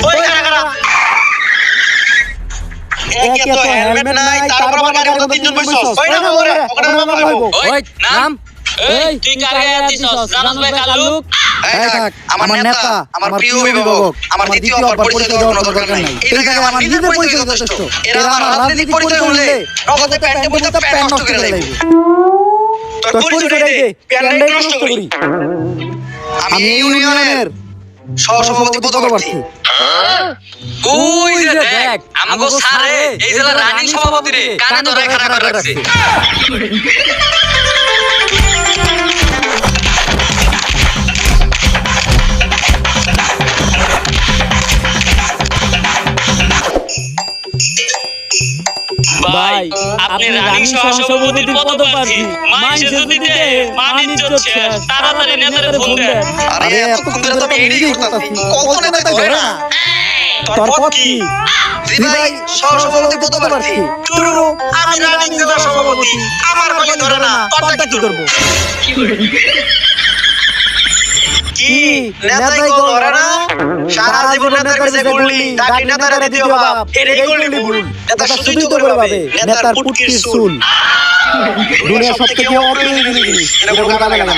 ওই কারা একে তো হেলমেট নাই তারপর আবার গাড়ির মধ্যে তিনজন বসছস ওই না ওরে ওখানে মামলা হইবো ওই নাম এই তুই কারে আছিস জানাস ভাই কালুক এই থাক আমার নেতা আমার প্রিয় অভিভাবক আমার দ্বিতীয় অপর পরিচয় দেওয়ার কোনো দরকার নাই এই জায়গায় আমার নিজের পরিচয় যথেষ্ট এরা আমার রাজনৈতিক পরিচয় হলে নগদে প্যান্টে বলতে প্যান্ট নষ্ট করে লাগবে তোর পরিচয় দে প্যান্টে নষ্ট করি আমি এই ইউনিয়নের সহসভাপতি পদপ্রার্থী ওই যে দেখ আমগো সারে এই জেলা রানিং সভাপতি রে কানে ধরে খাড়া করে রাখছে ভাই আপনি রানিং সহসভাপতির পদপ্রার্থী মাইন্ড যদি দে মানিজ্জত শেষ তাড়াতাড়ি নেতারে ফোন দেন আরে এতক্ষণ ধরে তো আমি এডিট করতেছি কত নেতা ধরে না তোর পদ কি ভাই সহসভাপতি পদপ্রার্থী টুরু আমি রানিং জেলা সভাপতি আমার কলে ধরে না তোরটা কি করব কি নেতাই কল ধরে না সারা জীবন নেতার কাছে বললি ডাকি নেতারে দ্বিতীয় বাপ এটাই করলি ভুল নেতা শুধুই তো করে পাবে নেতার পুটকির চুল দুনিয়া সবথেকে অপ্রয়োজনীয় জিনিস এটা কোনো কাজে লাগে না